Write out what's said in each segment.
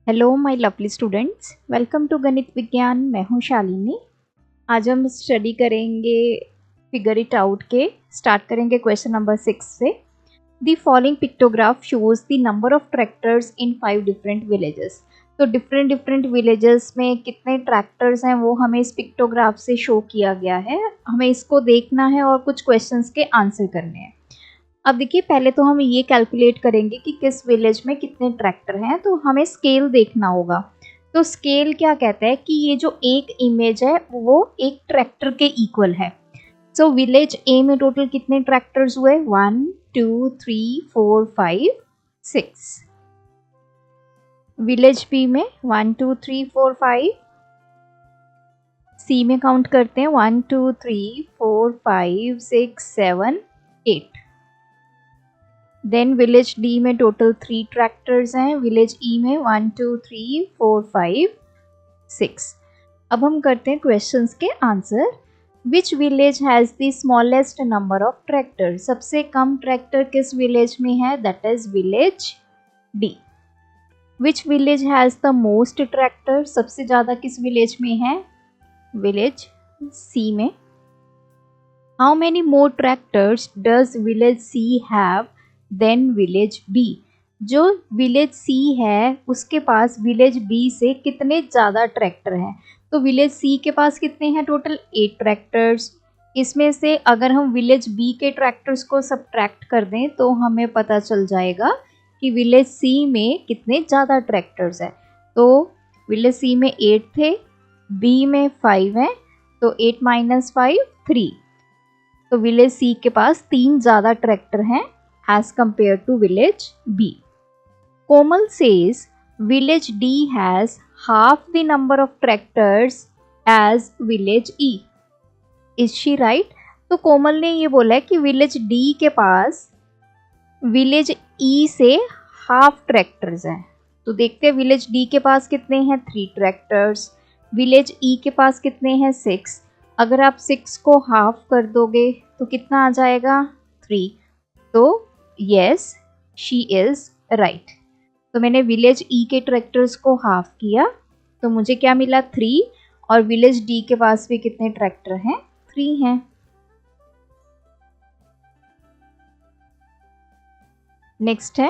Hello my lovely students, welcome to Ganit Vigyan. मैं हूं शालिनी। आज हम स्टडी करेंगे फिगर इट आउट के। स्टार्ट करेंगे क्वेश्चन नंबर 6 से। The following pictograph shows the number of tractors in 5 different villages. तो डिफरेंट विलेजेस में कितने ट्रैक्टर्स हैं वो हमें इस पिक्टोग्राफ से शो किया गया है। हमें इसको देखना है और कुछ क्वेश्चंस के आंसर करने हैं। अब देखिए, पहले तो हम ये कैलकुलेट करेंगे कि किस विलेज में कितने ट्रैक्टर हैं, तो हमें स्केल देखना होगा। तो स्केल क्या कहता है कि ये जो एक इमेज है वो एक ट्रैक्टर के इक्वल है। सो विलेज ए में टोटल कितने ट्रैक्टर्स हुए? 1 2 3 4 5 6। विलेज बी में 1 2 3 4 5। सी में काउंट करते हैं 1 2 3 4 5 6 7 8। देन विलेज डी में टोटल 3 ट्रैक्टर्स हैं। विलेज ई में 1 2 3 4 5 6। अब हम करते हैं क्वेश्चंस के answer. Which village has the smallest number of tractor? सबसे कम ट्रैक्टर किस विलेज में है? That is village D. Which village has the most tractor? सबसे ज़्यादा किस विलेज में है? विलेज सी में। How many more tractors does village C have than village B? जो विलेज सी है उसके पास विलेज बी से कितने ज़्यादा ट्रैक्टर हैं? तो विलेज सी के पास कितने हैं? Total 8 tractors. इसमें से अगर हम विलेज बी के ट्रैक्टर्स को सब्ट्रैक्ट कर दें तो हमें पता चल जाएगा कि विलेज सी में कितने ज़्यादा ट्रैक्टर्स हैं। तो विलेज सी में 8 थे, बी में 5 हैं, तो 8 - 5 3। तो विलेज सी के पास 3 ज़्यादा ट्रैक्टर हैं as compared to village B. Komal says village D has half the number of tractors as village E. Is she right? तो कोमल ने ये बोला है कि विलेज डी के पास विलेज ई से हाफ ट्रैक्टर्स हैं। तो देखते हैं विलेज डी के पास कितने हैं? 3 ट्रैक्टर्स। विलेज ई के पास कितने हैं? 6। अगर आप 6 को हाफ कर दोगे तो कितना आ जाएगा? 3। तो यस, शी इज राइट। तो मैंने विलेज ई के ट्रैक्टर्स को हाफ किया तो मुझे क्या मिला? 3। और विलेज डी के पास भी कितने ट्रैक्टर हैं? 3 हैं। नेक्स्ट है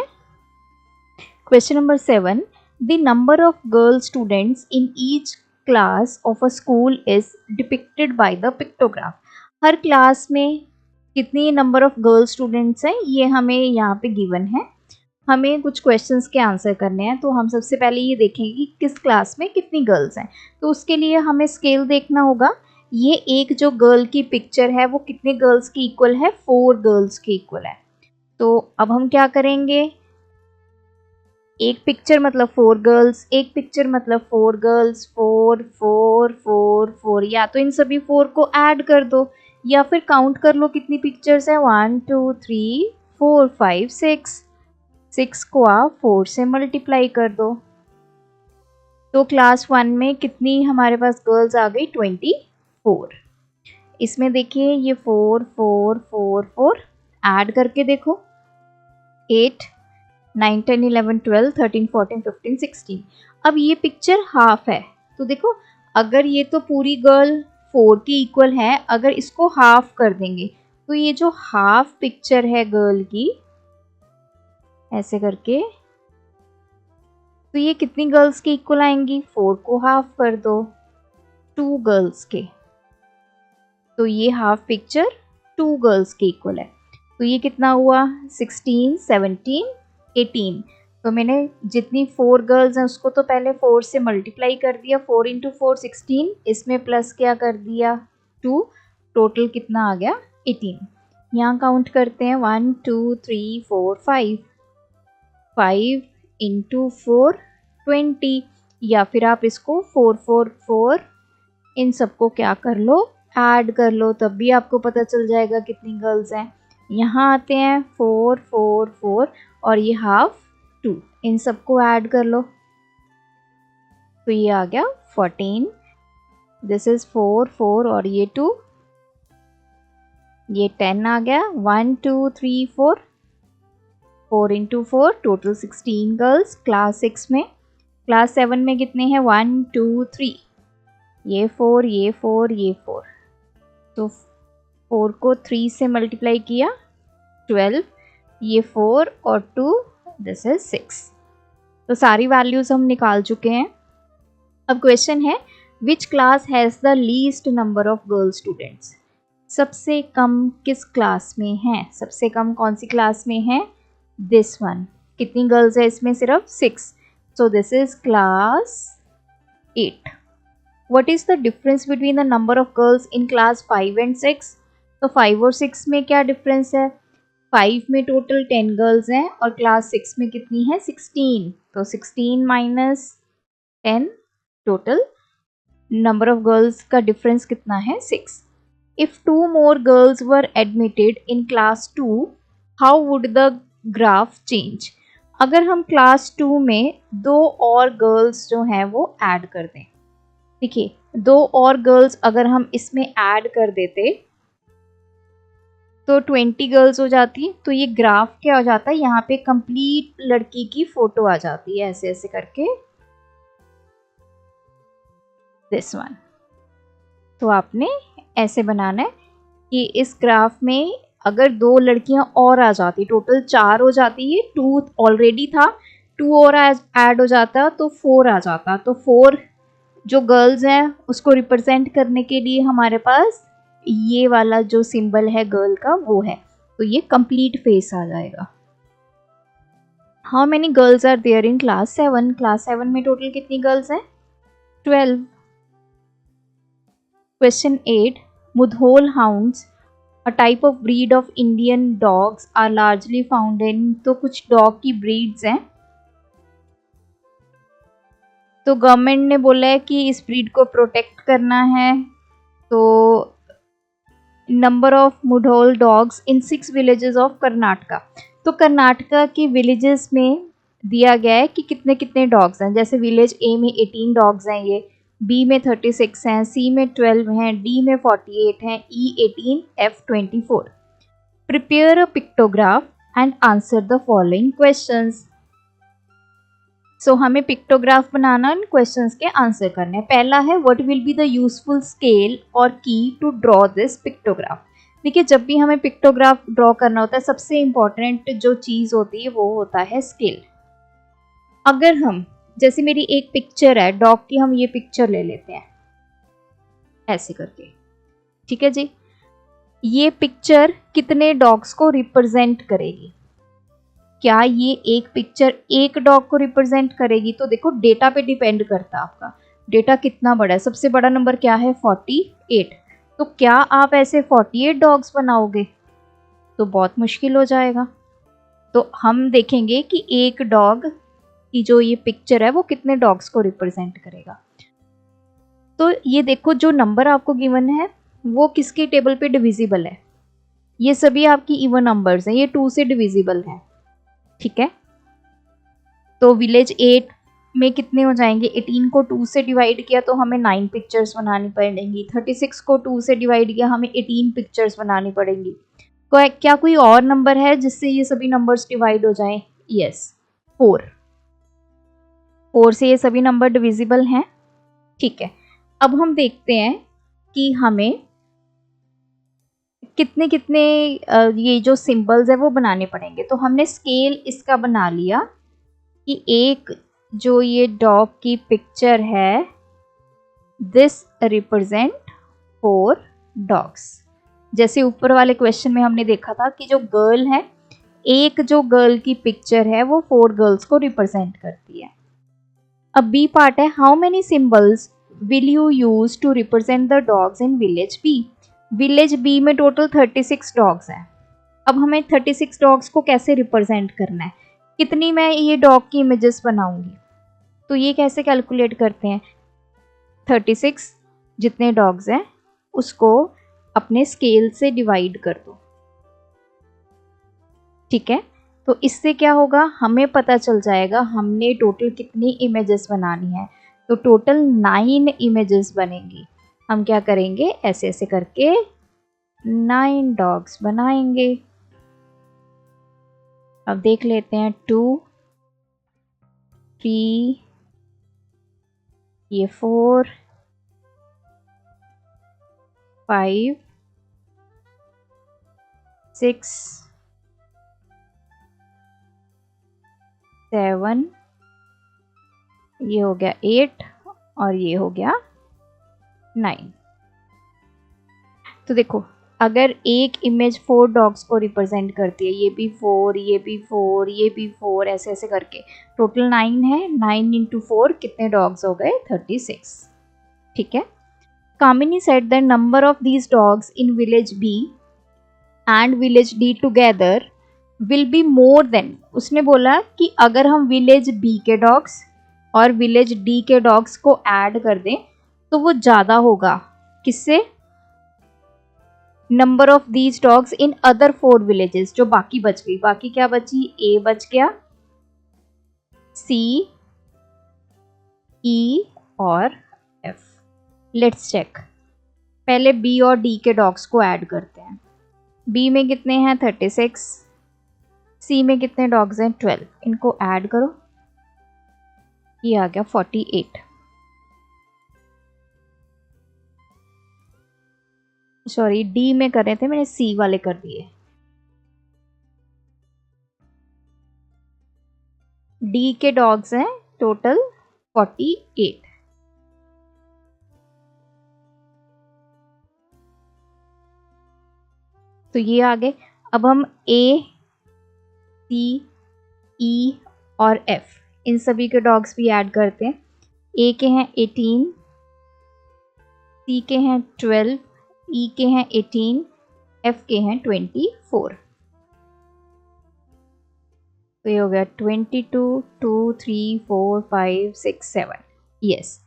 question number 7। The number of girl students in each class of a school is depicted by the pictograph. Her class में कितनी नंबर ऑफ गर्ल स्टूडेंट्स हैं ये हमें यहाँ पे गिवन है। हमें कुछ क्वेश्चंस के आंसर करने हैं। तो हम सबसे पहले ये देखेंगे कि किस क्लास में कितनी गर्ल्स हैं। तो उसके लिए हमें स्केल देखना होगा। ये एक जो गर्ल की पिक्चर है वो कितने गर्ल्स की इक्वल है? 4 गर्ल्स की इक्वल है। तो अब हम क्या करेंगे? एक पिक्चर मतलब 4 गर्ल्स, एक पिक्चर मतलब 4 गर्ल्स, 4 4 4 4। या तो इन सभी 4 को ऐड कर दो या फिर काउंट कर लो कितनी पिक्चर्स है। 1 2 3 4 5 6। 6 को आप 4 से मल्टीप्लाई कर दो। तो क्लास 1 में कितनी हमारे पास गर्ल्स आ गई? 24। इसमें देखिए ये 4 4 4 4 ऐड करके देखो। 8 9 10 11 12 13 14 15 16। अब ये पिक्चर हाफ है तो देखो, अगर ये तो पूरी गर्ल 4 की इक्वल है, अगर इसको हाफ कर देंगे तो ये जो हाफ पिक्चर है गर्ल की ऐसे करके, तो ये कितनी गर्ल्स के इक्वल आएंगी? 4 को हाफ कर दो 2 गर्ल्स के, तो ये हाफ पिक्चर 2 गर्ल्स के इक्वल है। तो ये कितना हुआ? 16 17 18। तो मैंने जितनी 4 गर्ल्स हैं उसको तो पहले 4 से मल्टीप्लाई कर दिया। 4 × 4 16। इसमें प्लस क्या कर दिया? 2। टोटल कितना आ गया? 18। यहाँ काउंट करते हैं 1 2 3 4 5। 5 × 4 20। या फिर आप इसको 4 4 4 इन सबको क्या कर लो? ऐड कर लो, तब भी आपको पता चल जाएगा कितनी गर्ल्स हैं। यहाँ आते हैं 4 4 4 और ये हाफ 2, इन सबको ऐड कर लो तो ये आ गया 14। दिस इज 4 4 और ये 2, ये 10 आ गया। 1 2 3 4 4 × 4 टोटल 16 गर्ल्स क्लास 6 में। क्लास 7 में कितने हैं? 1 2 3, ये 4, ये 4, ये 4, तो 4 को 3 से मल्टीप्लाई किया 12, ये 4 और 2, दिस इज 6। तो सारी वैल्यूज हम निकाल चुके हैं। अब क्वेश्चन है which class has the least number of girl students? सबसे कम किस क्लास में है? सबसे कम कौन सी क्लास में है? This one. कितनी गर्ल्स है इसमें? सिर्फ 6, so this is class 8। What is the difference between the number of girls in class 5 and 6? तो 5 और 6 में क्या डिफरेंस है? 5 में टोटल 10 गर्ल्स हैं और क्लास 6 में कितनी है? 16। तो 16 minus 10, total number of girls का डिफरेंस कितना है? 6। If 2 more girls were admitted in class 2, how would the graph change? अगर हम क्लास 2 में 2 और गर्ल्स जो हैं वो ऐड कर दें, देखिए 2 और गर्ल्स अगर हम इसमें ऐड कर देते तो 20 गर्ल्स हो जाती, तो ये ग्राफ क्या हो जाता है? यहाँ पे कंप्लीट लड़की की फोटो आ जाती है ऐसे ऐसे करके, दिस वन। तो आपने ऐसे बनाना है कि इस ग्राफ में अगर 2 लड़कियां और आ जाती, टोटल 4 हो जाती है, 2 ऑलरेडी था, 2 और ऐड हो जाता तो 4 आ जाता। तो 4 जो गर्ल्स हैं उसको रिप्रेजेंट करने के लिए हमारे पास ये वाला जो सिंबल है गर्ल का वो है, तो ये कंप्लीट फेस आ जाएगा। How many girls are there in class 7? Class 7 में टोटल कितनी गर्ल्स हैं? 12। Question 8, Mudhol hounds a type of breed of Indian dogs are largely found in, तो कुछ डॉग की ब्रीड्स हैं, तो गवर्नमेंट ने बोला है कि इस ब्रीड को प्रोटेक्ट करना है। तो number of Mudhol dogs in 6 villages of Karnataka, तो कर्नाटका के विलेजेस में दिया गया है कि कितने कितने डॉग्स हैं। जैसे विलेज ए में 18 डॉग्स हैं, ये बी में 36 हैं, सी में 12 हैं, डी में 48 हैं, E 18, F 24। Prepare a pictograph and answer the following questions. सो हमें पिक्टोग्राफ बनाना, इन क्वेश्चंस के आंसर करने हैं। पहला है what will be the useful scale और key to draw this pictograph. देखिए जब भी हमें पिक्टोग्राफ ड्रॉ करना होता है सबसे इम्पॉर्टेंट जो चीज़ होती है वो होता है स्केल। अगर हम, जैसे मेरी एक पिक्चर है डॉग की, हम ये पिक्चर ले लेते हैं ऐसे करके, ठीक है जी। ये पिक्चर कितने डॉग्स को रिप्रेजेंट करेगी? क्या ये एक पिक्चर एक डॉग को रिप्रेजेंट करेगी? तो देखो डेटा पे डिपेंड करता है आपका डेटा कितना बड़ा है। सबसे बड़ा नंबर क्या है? 48। तो क्या आप ऐसे 48 डॉग्स बनाओगे? तो बहुत मुश्किल हो जाएगा। तो हम देखेंगे कि एक डॉग की जो ये पिक्चर है वो कितने डॉग्स को रिप्रेजेंट करेगा। तो ये देखो जो नंबर आपको गिवन है वो किसके टेबल पे डिविजिबल है? ये सभी आपकी इवन नंबर्स हैं, ये 2 से डिविजिबल है, ठीक है। तो विलेज 8 में कितने हो जाएंगे? 18 को 2 से डिवाइड किया तो हमें 9 पिक्चर्स बनानी पड़ेंगी। 36 को 2 से डिवाइड किया हमें 18 पिक्चर्स बनानी पड़ेंगी। क्या कोई और नंबर है जिससे ये सभी नंबर्स डिवाइड हो जाएं? यस, 4 से ये सभी नंबर डिविजिबल हैं, ठीक है। अब हम देखते हैं कि हमें कितने कितने ये जो सिंबल्स है वो बनाने पड़ेंगे। तो हमने स्केल इसका बना लिया कि एक जो ये डॉग की पिक्चर है दिस रिप्रेजेंट 4 डॉग्स। जैसे ऊपर वाले क्वेश्चन में हमने देखा था कि जो गर्ल है, एक जो गर्ल की पिक्चर है वो 4 गर्ल्स को रिप्रेजेंट करती है। अब बी पार्ट है, how many symbols will you use to represent the dogs in village B? Village B में टोटल 36 डॉग्स हैं। अब हमें 36 डॉग्स को कैसे रिप्रेजेंट करना है? कितनी मैं ये डॉग की इमेजेस बनाऊंगी? तो ये कैसे कैलकुलेट करते हैं? 36 जितने डॉग्स हैं उसको अपने स्केल से डिवाइड कर दो, ठीक है। तो इससे क्या होगा? हमें पता चल जाएगा हमने टोटल कितनी इमेजेस बनानी है। तो टोटल 9 इमेजेस बनेंगी। हम क्या करेंगे? ऐसे ऐसे करके 9 डॉग्स बनाएंगे। अब देख लेते हैं 2 3 ये 4, 5, 6, 7, ये हो गया 8 और ये हो गया 9। तो देखो, अगर एक इमेज 4 डॉग्स को रिप्रेजेंट करती है, ये भी 4, ये भी 4, ये भी 4, ऐसे ऐसे करके टोटल 9 है। 9 इंटू 4 कितने डॉग्स हो गए? 36। ठीक है। Kamini said the number of these dogs in village B and village D together will be more than, उसने बोला कि अगर हम विलेज बी के डॉग्स और विलेज डी के डॉग्स को ऐड कर दें तो वो ज़्यादा होगा। किससे? Number of these dogs in other 4 villages, जो बाकी बच गई। बाकी क्या बची? ए बच गया, सी, ई और एफ। Let's check. पहले बी और डी के डॉग्स को ऐड करते हैं। बी में कितने हैं? 36। सी में कितने डॉग्स हैं? 12। इनको ऐड करो, ये आ गया 48। सॉरी, डी में कर रहे थे, मैंने सी वाले कर दिए। डी के डॉग्स हैं टोटल 48। तो ये आ गए। अब हम ए, सी, ई और एफ, इन सभी के डॉग्स भी ऐड करते हैं। ए के हैं 18, सी के हैं 12, ई के हैं 18, एफ के हैं 24। तो ये हो गया 22, 2, 3, 4, 5, 6, 7। यस।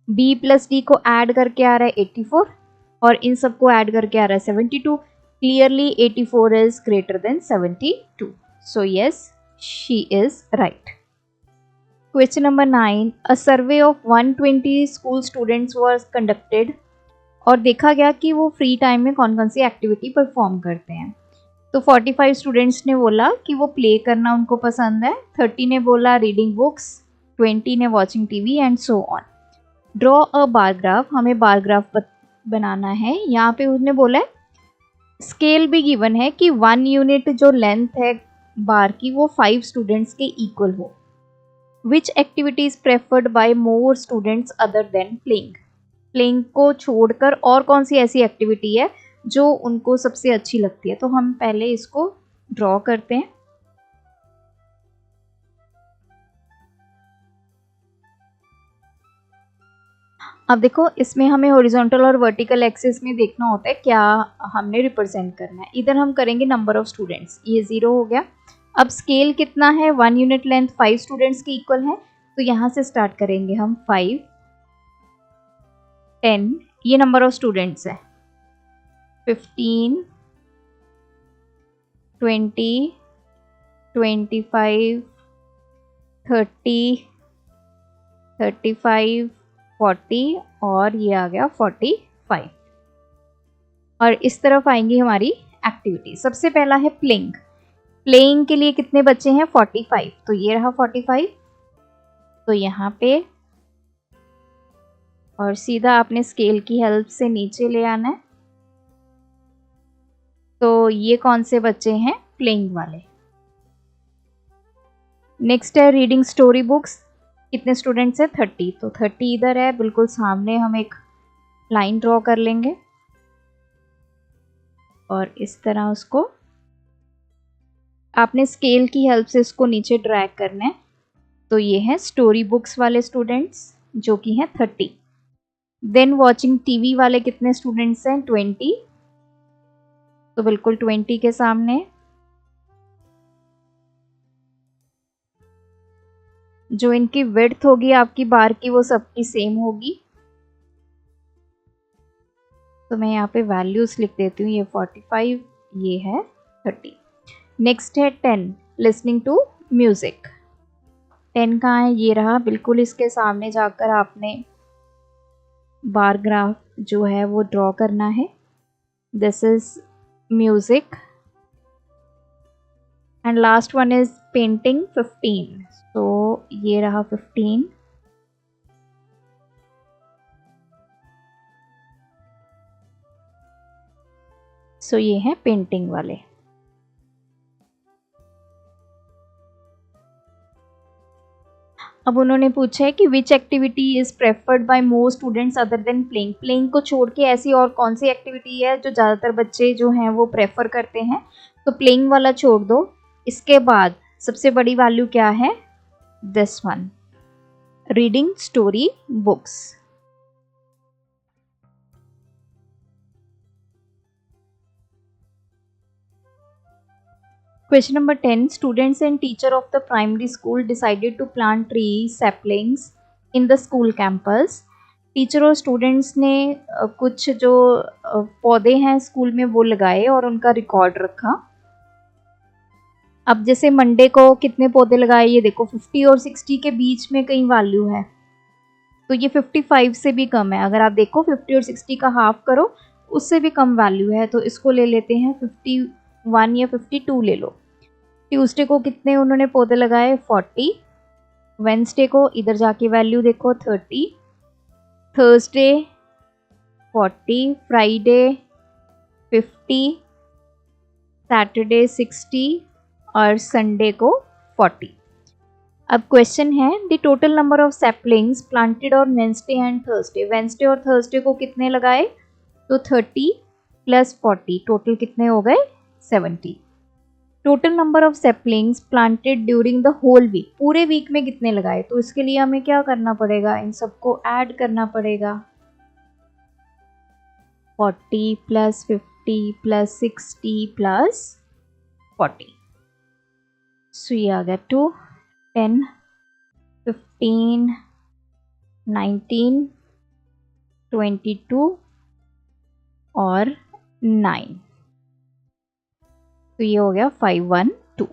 बी प्लस डी को ऐड करके आ रहा है 84 और इन सबको ऐड करके आ रहा है 72। Clearly 84 is greater than 72। So yes, she is right. Question number 9. A survey of 120 school students was conducted और देखा गया कि वो फ्री टाइम में कौन कौन सी एक्टिविटी परफॉर्म करते हैं। तो 45 स्टूडेंट्स ने बोला कि वो प्ले करना उनको पसंद है, 30 ने बोला रीडिंग बुक्स, 20 ने watching TV and so on. Draw a bar graph, हमें बार ग्राफ बनाना है। यहाँ पे उसने बोला है स्केल भी गिवन है कि 1 यूनिट जो लेंथ है बार की वो 5 स्टूडेंट्स के इक्वल हो। Which activity is preferred by more students other than playing, playing को छोड़कर और कौन सी ऐसी एक्टिविटी है जो उनको सबसे अच्छी लगती है। तो हम पहले इसको ड्रॉ करते हैं। अब देखो, इसमें हमें हॉरिजॉन्टल और वर्टिकल एक्सिस में देखना होता है क्या हमने रिप्रेजेंट करना है। इधर हम करेंगे नंबर ऑफ स्टूडेंट्स, ये 0 हो गया। अब स्केल कितना है? 1 यूनिट लेंथ 5 स्टूडेंट्स के इक्वल है, तो यहाँ से स्टार्ट करेंगे हम। 5, 10, ये नंबर ऑफ स्टूडेंट्स है। 15, 20, 25, 30, 35, 40 और ये आ गया 45। और इस तरफ आएंगी हमारी एक्टिविटी। सबसे पहला है प्लेइंग। प्लेइंग के लिए कितने बच्चे हैं? 45। तो ये रहा 45, तो यहाँ पे और सीधा आपने स्केल की हेल्प से नीचे ले आना है। तो ये कौन से बच्चे हैं? प्लेइंग वाले। नेक्स्ट है रीडिंग स्टोरी बुक्स। कितने स्टूडेंट्स हैं? 30। तो 30 इधर है, बिल्कुल सामने हम एक लाइन ड्रॉ कर लेंगे और इस तरह उसको आपने स्केल की हेल्प से इसको नीचे ड्रैग करना है। तो ये है स्टोरी बुक्स वाले स्टूडेंट्स जो कि हैं 30। देन वॉचिंग टीवी वाले कितने स्टूडेंट्स हैं? 20। तो बिल्कुल 20 के सामने। जो इनकी विड्थ होगी आपकी बार की वो सबकी सेम होगी। तो मैं यहाँ पे वैल्यूज लिख देती हूँ, ये 45, ये है 30। नेक्स्ट है 10, लिसनिंग टू म्यूजिक। 10 कहाँ है? ये रहा, बिल्कुल इसके सामने जाकर आपने बार ग्राफ जो है वो ड्रॉ करना है। This is music and last one is painting 15। तो ये रहा 15, सो ये है पेंटिंग वाले। अब उन्होंने पूछा है कि which activity is preferred by more students other than playing. Playing को छोड़ के ऐसी और कौन सी एक्टिविटी है जो ज़्यादातर बच्चे जो हैं वो प्रेफर करते हैं, तो प्लेइंग वाला छोड़ दो। इसके बाद सबसे बड़ी वैल्यू क्या है, this one, reading story books. Question number 10. Students and teacher of the primary school decided to plant tree saplings in the school campus. Teacher और स्टूडेंट्स ने कुछ जो पौधे हैं स्कूल में वो लगाए और उनका रिकॉर्ड रखा। अब जैसे मंडे को कितने पौधे लगाए, ये देखो 50 और 60 के बीच में कहीं वैल्यू है, तो ये 55 से भी कम है। अगर आप देखो 50 और 60 का हाफ करो, उससे भी कम वैल्यू है, तो इसको ले लेते हैं 51 या 52 ले लो। ट्यूसडे को कितने उन्होंने पौधे लगाए, 40। वेंसडे को इधर जाके वैल्यू देखो 30, थर्सडे 40, फ्राइडे 50, सैटरडे 60 और संडे को 40। अब क्वेश्चन है the total number of saplings planted on Wednesday and Thursday. Wednesday और थर्सडे को कितने लगाए, तो 30 + 40 टोटल कितने हो गए, 70। Total number of saplings planted during the whole week, पूरे वीक में कितने लगाए, तो इसके लिए हमें क्या करना पड़ेगा, इन सबको ऐड करना पड़ेगा। 40 + 50 + 60 + 40, सो ये आ गया 2, 10, 15, 19, 22 और 9, तो ये हो गया 512।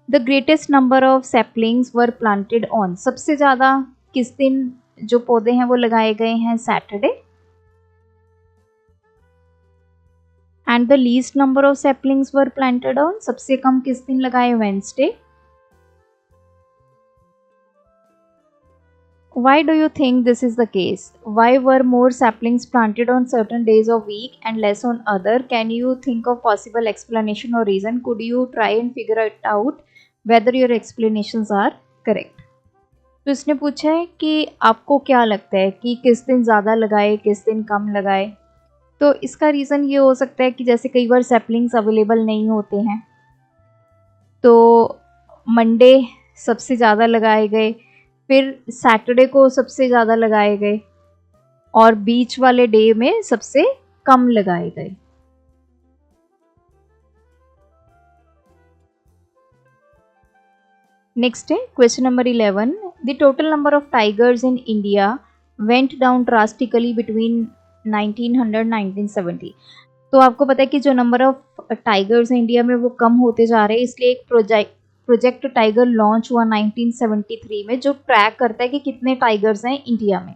The greatest number of saplings were planted on, सबसे ज़्यादा किस दिन जो पौधे हैं वो लगाए गए हैं, Saturday. And the least number of saplings were planted on, सबसे कम किस दिन लगाए, Wednesday. Why do you think this is the case? Why were more saplings planted on certain days of week and less on other? Can you think of possible explanation or reason? Could you try and figure it out whether your explanations are correct? तो इसने पूछा है कि आपको क्या लगता है कि किस दिन ज़्यादा लगाए, किस दिन कम लगाए। तो इसका रीज़न ये हो सकता है कि जैसे कई बार सैपलिंग्स अवेलेबल नहीं होते हैं, तो मंडे सबसे ज़्यादा लगाए गए, फिर सैटरडे को सबसे ज़्यादा लगाए गए और बीच वाले डे में सबसे कम लगाए गए। नेक्स्ट है question number 11। The total number of tigers in India went down drastically between 1900-1970। तो आपको पता है कि जो नंबर ऑफ टाइगर्स इंडिया में वो कम होते जा रहे हैं, इसलिए एक प्रोजेक्ट टाइगर लॉन्च हुआ 1973 में, जो ट्रैक करता है कि कितने टाइगर्स हैं इंडिया में।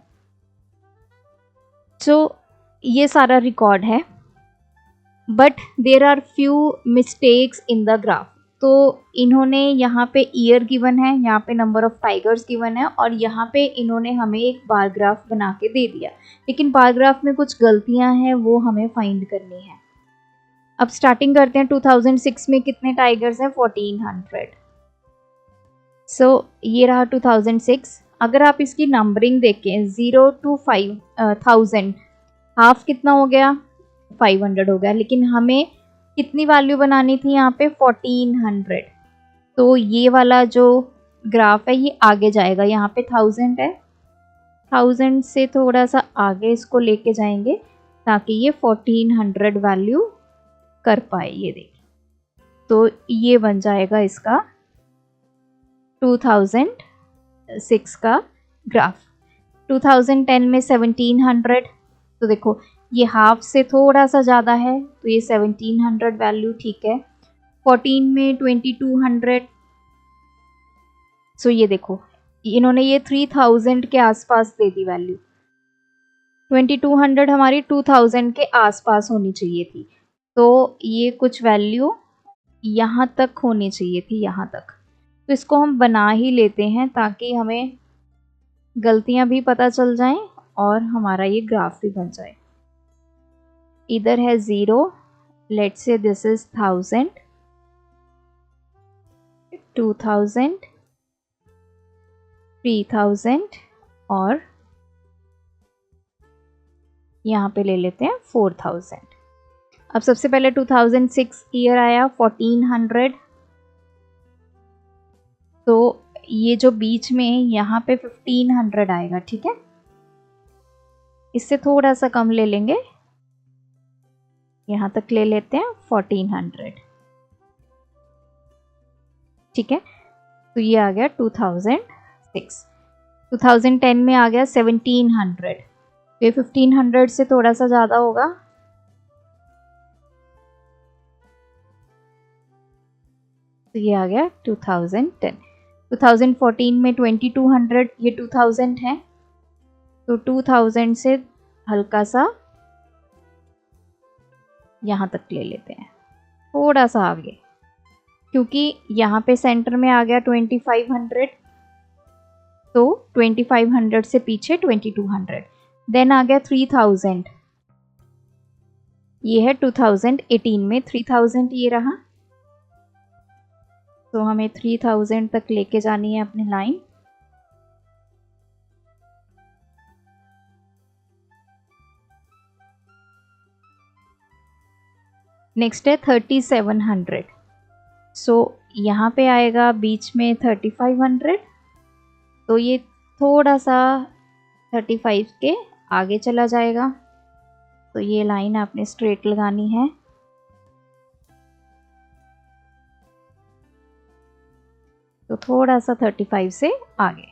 सो ये सारा रिकॉर्ड है, but there are few mistakes in the graph. तो इन्होंने यहाँ पे ईयर गिवन है, यहाँ पे नंबर ऑफ टाइगर्स गिवन है, और यहाँ पे इन्होंने हमें एक बार ग्राफ बना के दे दिया, लेकिन बार ग्राफ में कुछ गलतियाँ हैं, वो हमें फाइंड करनी है। अब स्टार्टिंग करते हैं, 2006 में कितने टाइगर्स हैं, 1400। सो ये रहा 2006। अगर आप इसकी नंबरिंग देखें 0 to 5000, हाफ कितना हो गया, 500 हो गया, लेकिन हमें कितनी वैल्यू बनानी थी यहाँ पे, 1400। तो ये वाला जो ग्राफ है ये आगे जाएगा, यहाँ पे 1000 है, 1000 से थोड़ा सा आगे इसको लेके जाएंगे ताकि ये 1400 वैल्यू कर पाए। ये देखिए, तो ये बन जाएगा इसका 2006 का ग्राफ। 2010 में 1700, तो देखो ये हाफ से थोड़ा सा ज़्यादा है, तो ये 1700 वैल्यू ठीक है। 14 में 2200, सो ये देखो इन्होंने ये 3000 के आसपास दे दी वैल्यू। 2200 हमारी 2000 के आसपास होनी चाहिए थी, तो ये कुछ वैल्यू यहाँ तक होनी चाहिए थी, यहाँ तक। तो इसको हम बना ही लेते हैं ताकि हमें गलतियाँ भी पता चल जाएं और हमारा ये ग्राफ भी बन जाए। इधर है 0, Let's say this is 1000, 2000, 3000 और यहाँ पे ले लेते हैं 4000. अब सबसे पहले 2006 ईयर आया 1400, तो ये जो बीच में यहाँ पे 1500 आएगा. ठीक है, इससे थोड़ा सा कम ले लेंगे, यहाँ तक ले लेते हैं 1400. ठीक है, तो ये आ गया 2006. 2010 में आ गया 1700, ये 1500 से थोड़ा सा ज़्यादा होगा. तो ये आ गया 2010. 2014 में 2200, ये 2000 है, तो 2000 से हल्का सा यहाँ तक ले लेते हैं, थोड़ा सा आगे, क्योंकि यहाँ पे सेंटर में आ गया 2500, तो 2500 से पीछे 2200. देन आ गया 3000, ये है 2018 में 3000 ये रहा. तो हमें 3000 तक लेके जानी है अपनी लाइन. नेक्स्ट है 3700. सो यहाँ पे आएगा बीच में 3500, तो ये थोड़ा सा 35 के आगे चला जाएगा. तो ये लाइन आपने स्ट्रेट लगानी है. तो थोड़ा सा 35 से आगे.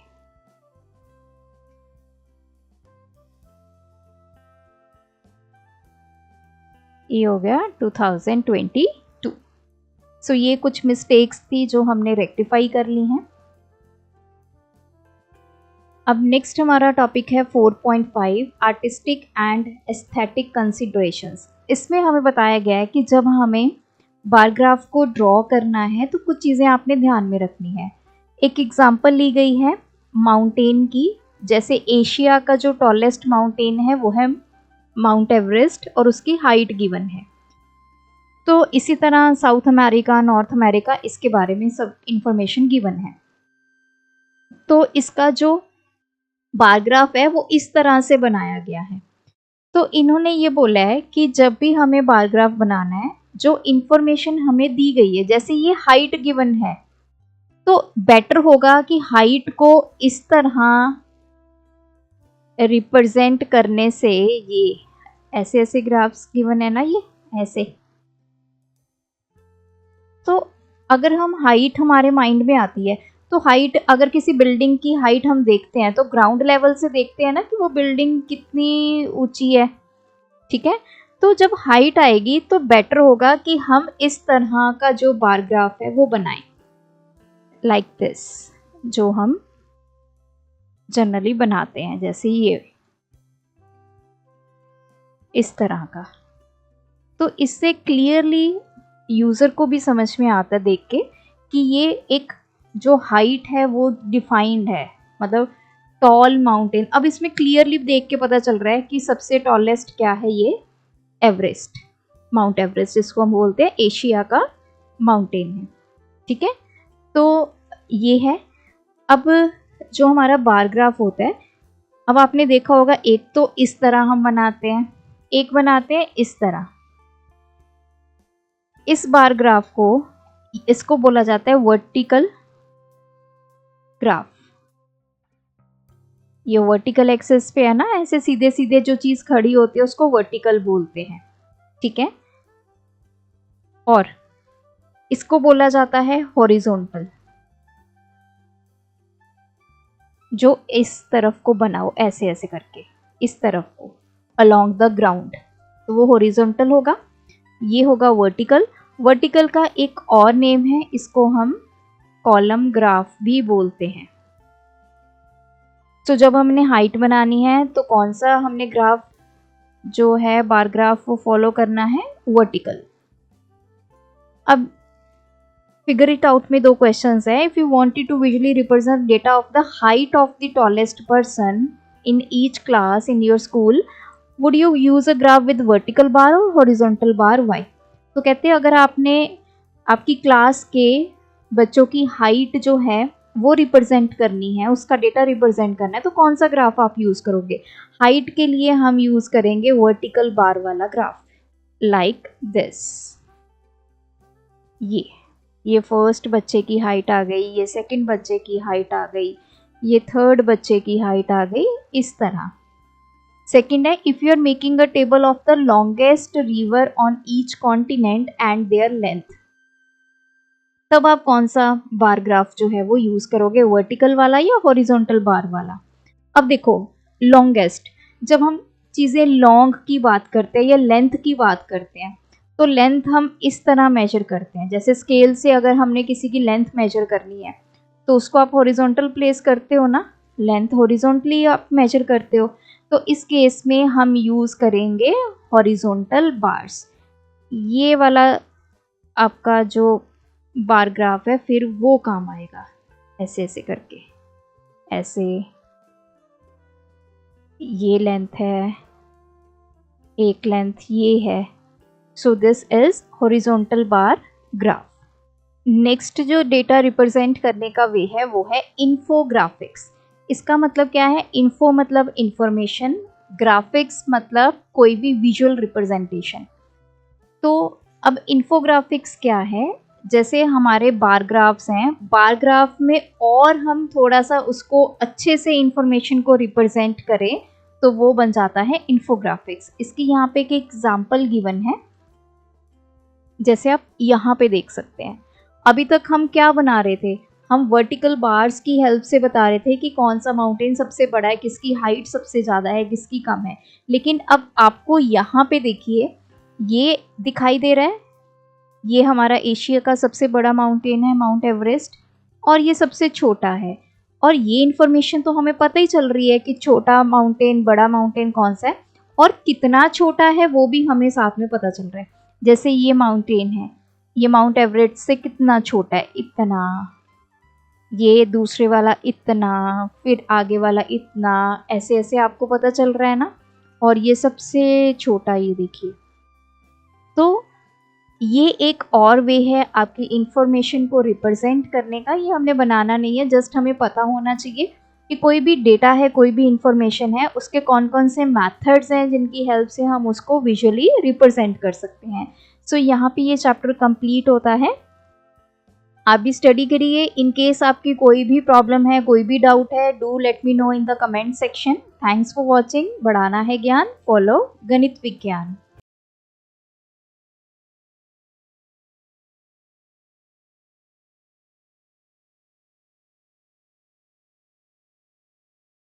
ये हो गया 2022. सो ये कुछ मिस्टेक्स थी जो हमने रेक्टिफाई कर ली हैं. अब नेक्स्ट हमारा टॉपिक है 4.5 आर्टिस्टिक एंड एस्थेटिक कंसिडरेशंस. इसमें हमें बताया गया है कि जब हमें बार ग्राफ को ड्रॉ करना है तो कुछ चीज़ें आपने ध्यान में रखनी है. एक एग्जांपल ली गई है माउंटेन की, जैसे एशिया का जो टॉलेस्ट माउंटेन है वो है माउंट एवरेस्ट और उसकी हाइट गिवन है. तो इसी तरह साउथ अमेरिका, नॉर्थ अमेरिका, इसके बारे में सब इंफॉर्मेशन गिवन है. तो इसका जो बार ग्राफ है वो इस तरह से बनाया गया है. तो इन्होंने ये बोला है कि जब भी हमें बार ग्राफ बनाना है, जो इंफॉर्मेशन हमें दी गई है, जैसे ये हाइट गिवन है, तो बेटर होगा कि हाइट को इस तरह रिप्रेजेंट करने से, ये ऐसे ऐसे ग्राफ्स गिवन है ना, ये ऐसे. तो अगर हम हाइट हमारे माइंड में आती है, तो हाइट, अगर किसी बिल्डिंग की हाइट हम देखते हैं तो ग्राउंड लेवल से देखते हैं ना कि वो बिल्डिंग कितनी ऊंची है. ठीक है, तो जब हाइट आएगी तो बेटर होगा कि हम इस तरह का जो बार ग्राफ है वो बनाएं, लाइक दिस, जो हम जनरली बनाते हैं, जैसे ये इस तरह का. तो इससे क्लियरली यूज़र को भी समझ में आता है देख के कि ये एक जो हाइट है वो डिफाइंड है, मतलब टॉल माउंटेन. अब इसमें क्लियरली देख के पता चल रहा है कि सबसे टॉलेस्ट क्या है, ये एवरेस्ट, माउंट एवरेस्ट, जिसको हम बोलते हैं एशिया का माउंटेन है. ठीक है, तो ये है. अब जो हमारा बार ग्राफ होता है, अब आपने देखा होगा, एक तो इस तरह हम बनाते हैं, एक बनाते हैं इस तरह. इस बार ग्राफ को, इसको बोला जाता है वर्टिकल ग्राफ. ये वर्टिकल एक्सिस पे है ना, ऐसे सीधे सीधे जो चीज खड़ी होती है उसको वर्टिकल बोलते हैं. ठीक है, और इसको बोला जाता है हॉरिजॉन्टल, जो इस तरफ को बनाओ ऐसे ऐसे करके, इस तरफ को अलोंग द ग्राउंड, तो वो हॉरिजॉन्टल होगा. ये होगा वर्टिकल. वर्टिकल का एक और नेम है, इसको हम कॉलम ग्राफ भी बोलते हैं. तो जब हमने हाइट बनानी है तो कौन सा हमने ग्राफ जो है बार ग्राफ वो फॉलो करना है, वर्टिकल. अब फिगर इट आउट में दो क्वेश्चंस है. If you wanted to visually represent data of the height of the tallest person in each class in your school, would you use a graph with vertical bar or horizontal bar? Why? तो कहते हैं अगर आपने आपकी class के बच्चों की height जो है वो रिप्रेजेंट करनी है, उसका डेटा रिप्रेजेंट करना है, तो कौन सा ग्राफ आप यूज़ करोगे? हाइट के लिए हम यूज़ करेंगे वर्टिकल बार वाला ग्राफ, लाइक दिस। ये फर्स्ट बच्चे की हाइट आ गई, ये सेकंड बच्चे की हाइट आ गई, ये थर्ड बच्चे की हाइट आ गई, इस तरह। सेकंड है, if you are making a table of the longest river on each continent and their length, तब आप कौन सा बार ग्राफ जो है वो यूज करोगे, वर्टिकल वाला या हॉरिजॉन्टल बार वाला? अब देखो, लॉन्गेस्ट, जब हम चीजें लॉन्ग की बात करते हैं या लेंथ की बात करते हैं, तो लेंथ हम इस तरह मेजर करते हैं, जैसे स्केल से अगर हमने किसी की लेंथ मेजर करनी है तो उसको आप हॉरिजॉन्टल प्लेस करते हो ना, लेंथ हॉरिजॉन्टली आप मेजर करते हो, तो इस केस में हम यूज करेंगे हॉरिजॉन्टल बार्स। ये वाला आपका जो बार ग्राफ है फिर वो काम आएगा, ऐसे ऐसे करके, ऐसे, ये लेंथ है, एक लेंथ ये है, so this is horizontal bar graph. Next जो डेटा रिप्रेजेंट करने का वे है वो है इन्फोग्राफिक्स। इसका मतलब क्या है? इन्फो मतलब इंफॉर्मेशन, ग्राफिक्स मतलब कोई भी विजुअल रिप्रेजेंटेशन। तो अब इन्फोग्राफिक्स क्या है? जैसे हमारे बार ग्राफ्स हैं, बार ग्राफ में और हम थोड़ा सा उसको अच्छे से इंफॉर्मेशन को रिप्रेजेंट करें तो वो बन जाता है इन्फोग्राफिक्स। इसकी यहाँ पे एक एग्जांपल गिवन है, जैसे आप यहाँ पे देख सकते हैं। अभी तक हम क्या बना रहे थे? हम वर्टिकल बार्स की हेल्प से बता रहे थे कि कौन सा माउंटेन सबसे बड़ा है, किसकी हाइट सबसे ज़्यादा है, किसकी कम है। लेकिन अब आपको यहाँ पे देखिए, ये दिखाई दे रहा है, ये हमारा एशिया का सबसे बड़ा माउंटेन है माउंट एवरेस्ट, और ये सबसे छोटा है। और ये इन्फॉर्मेशन तो हमें पता ही चल रही है कि छोटा माउंटेन बड़ा माउंटेन कौन सा है, और कितना छोटा है वो भी हमें साथ में पता चल रहा है। जैसे ये माउंटेन है, ये माउंट एवरेस्ट से कितना छोटा है, इतना, ये दूसरे वाला इतना, फिर आगे वाला इतना, ऐसे ऐसे आपको पता चल रहा है ना। और ये सबसे छोटा, ये देखिए। तो ये एक और वे है आपकी इंफॉर्मेशन को रिप्रेजेंट करने का। ये हमने बनाना नहीं है, जस्ट हमें पता होना चाहिए कि कोई भी डेटा है, कोई भी इंफॉर्मेशन है, उसके कौन कौन से मेथड्स हैं जिनकी हेल्प से हम उसको विजुअली रिप्रेजेंट कर सकते हैं। सो यहाँ पे ये चैप्टर कंप्लीट होता है। आप भी स्टडी करिए। इन केस आपकी कोई भी प्रॉब्लम है, कोई भी डाउट है, do let me know in the comment section. Thanks for watching. बढ़ाना है ज्ञान, फॉलो गणित विज्ञान।